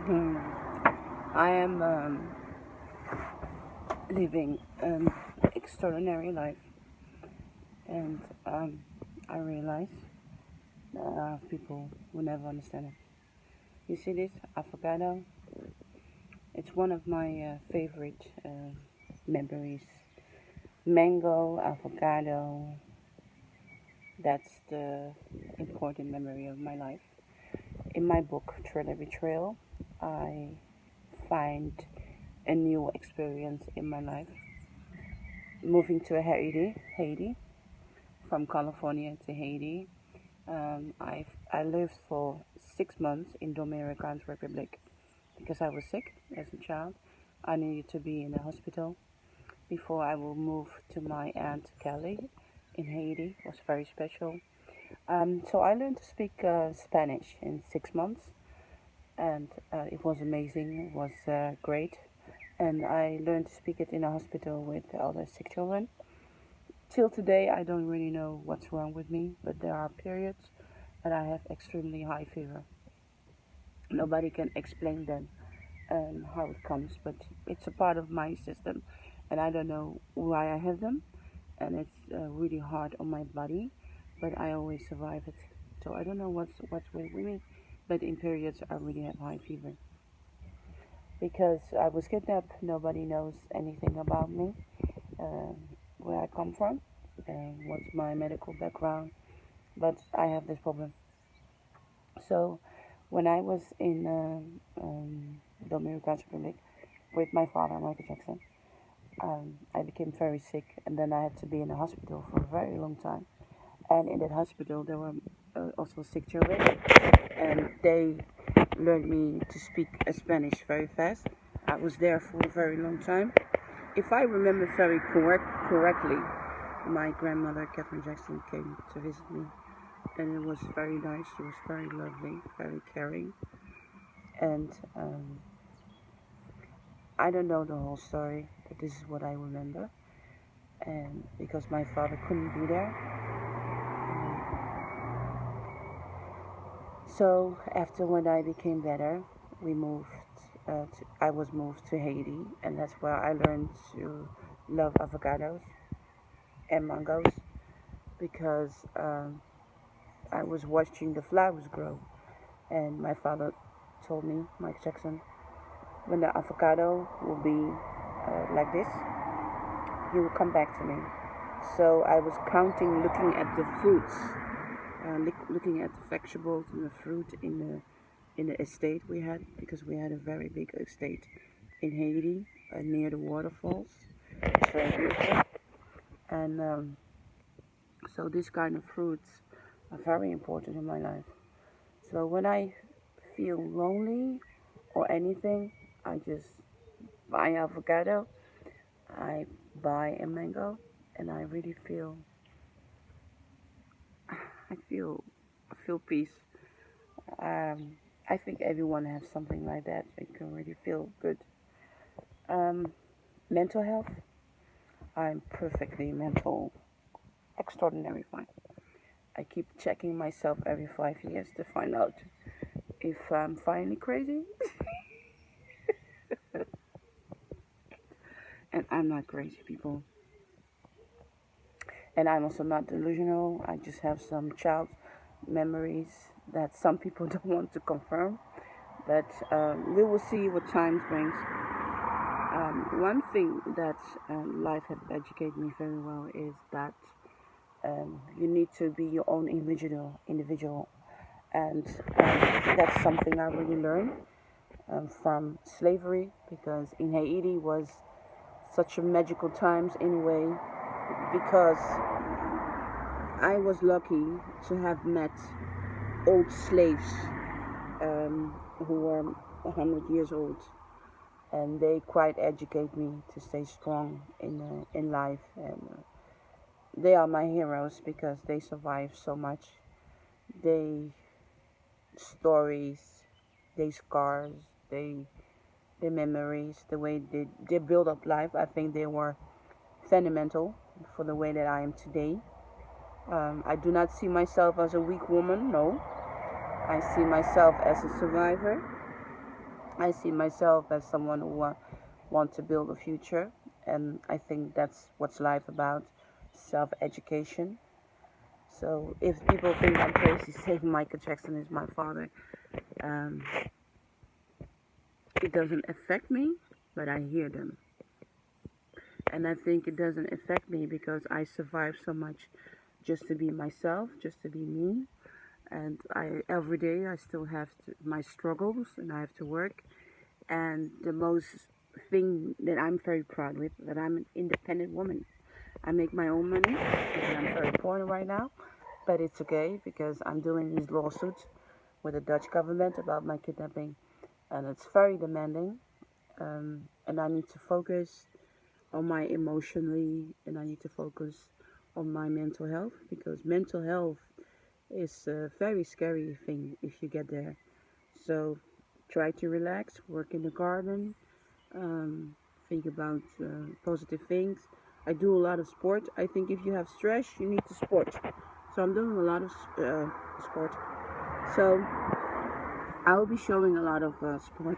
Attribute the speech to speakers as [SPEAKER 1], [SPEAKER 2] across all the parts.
[SPEAKER 1] Hmm. I am living an extraordinary life, and I realize that there are people who never understand it. You see this avocado? It's one of my favorite memories. Mango, avocado. That's the important memory of my life. In my book, Thriller Betrayal, I find a new experience in my life. Moving to Haiti, from California to Haiti. I lived for 6 months in Dominican Republic because I was sick as a child. I needed to be in a hospital before I will move to my aunt Kelly in Haiti. It was very special. So I learned to speak Spanish in 6 months, and it was amazing. It was great, and I learned to speak it in a hospital with other sick children. Till today, I don't really know what's wrong with me, but there are periods that I have extremely high fever. Nobody can explain them and how it comes, but it's a part of my system, and I don't know why I have them, and it's really hard on my body, but I always survive it. So I don't know what's with me, but in periods I really have high fever because I was kidnapped. Nobody knows anything about me, uh, where I come from, and what's my medical background, but I have this problem. So when I was in Dominican Republic with my father, Michael Jackson, I became very sick, and then I had to be in a hospital for a very long time. And in that hospital, there were also sick children, and they learned me to speak Spanish very fast. I was there for a very long time. If I remember correctly, my grandmother, Katharine Jackson, came to visit me, and it was very nice. She was very lovely, very caring, and I don't know the whole story, but this is what I remember. And because my father couldn't be there, so after when I became better, we moved. I was moved to Haiti, and that's where I learned to love avocados and mangoes because I was watching the flowers grow, and my father told me, Mike Jackson, when the avocado will be like this, he will come back to me. So I was counting, looking at the fruits, looking at the vegetables and the fruit in the estate we had, because we had a very big estate in Haiti near the waterfalls. It's very beautiful, and so this kind of fruits are very important in my life. So when I feel lonely or anything, I just buy avocado, I buy a mango, and I really I feel I feel peace. I think everyone has something like that. It can really feel good. Um, Mental health. I'm perfectly mental, extraordinary fine. I keep checking myself every 5 years to find out if I'm finally crazy. And I'm not crazy, people. And I'm also not delusional. I just have some child memories that some people don't want to confirm. But we will see what time brings. One thing that life has educated me very well is that you need to be your own individual, and that's something I really learned from slavery, because in Haiti was such a magical times anyway, because I was lucky to have met old slaves who were 100 years old, and they quite educate me to stay strong in life, and they are my heroes because they survived so much. They stories, they scars, they their memories, the way they build up life. I think they were fundamental for the way that I am today. I do not see myself as a weak woman. No, I see myself as a survivor, I see myself as someone who wants to build a future, and I think that's what's life about, self-education. So if people think I'm crazy saying Michael Jackson is my father, um, it doesn't affect me, but I hear them. And I think it doesn't affect me because I survived so much just to be myself, just to be me. And every day I still have my struggles and I have to work. And the most thing that I'm very proud with, that I'm an independent woman. I make my own money, and I'm very poor right now, but it's okay because I'm doing these lawsuits with the Dutch government about my kidnapping, and it's very demanding. And I need to focus on my emotionally, and I need to focus on my mental health because mental health is a very scary thing if you get there. So try to relax, work in the garden, um, think about positive things. I do a lot of sport. I think if you have stress, you need to sport. So I'm doing a lot of sport. So I will be showing a lot of sport.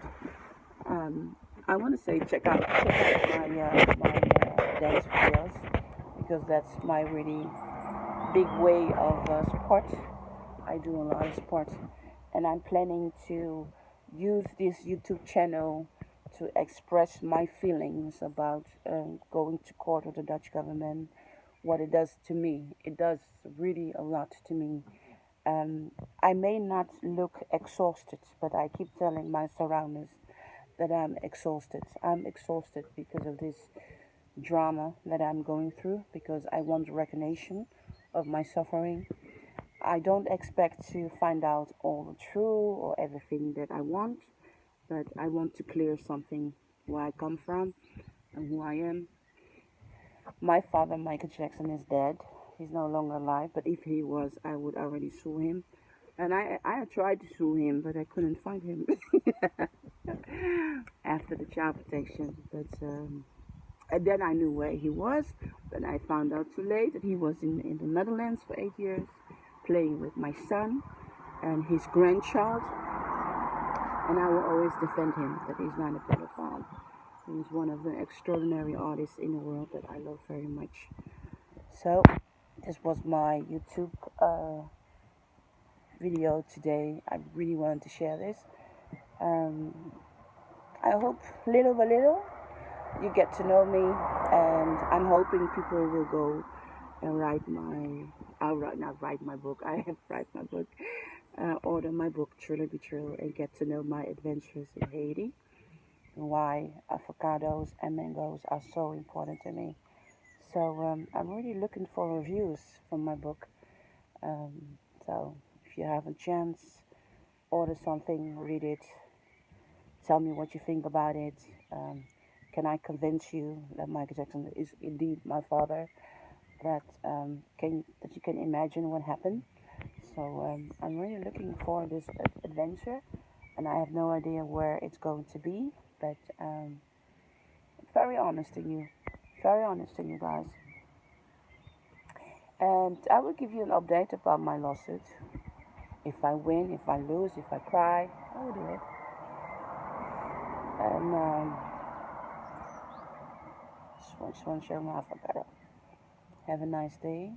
[SPEAKER 1] Um, I want to say check out my dance videos because that's my really big way of sport. I do a lot of sport, and I'm planning to use this YouTube channel to express my feelings about going to court with the Dutch government, what it does to me. It does really a lot to me. Um, I may not look exhausted, but I keep telling my surroundings that I'm exhausted. I'm exhausted because of this drama that I'm going through, because I want recognition of my suffering. I don't expect to find out all the truth or everything that I want, but I want to clear something where I come from and who I am. My father, Michael Jackson, is dead. He's no longer alive, but if he was, I would already sue him. And I tried to sue him, but I couldn't find him after the child protection. And then I knew where he was. Then I found out too late that he was in the Netherlands for 8 years, playing with my son and his grandchild. And I will always defend him, that he's not a pedophile. He's one of the extraordinary artists in the world that I love very much. So, this was my YouTube video today. I really wanted to share this. Um, I hope little by little you get to know me, and I'm hoping people will go and not write my book. I have write my book. Order my book, Thriller Betrayal, and get to know my adventures in Haiti and why avocados and mangoes are so important to me. So I'm really looking for reviews from my book. So if you have a chance, order something, read it, tell me what you think about it. Um, can I convince you that Michael Jackson is indeed my father? That you can imagine what happened. So I'm really looking for this adventure, and I have no idea where it's going to be. But very honest to you, very honest to you guys. And I will give you an update about my lawsuit. If I win, if I lose, if I cry, I will do it. And just want to show my avocado. Have a nice day.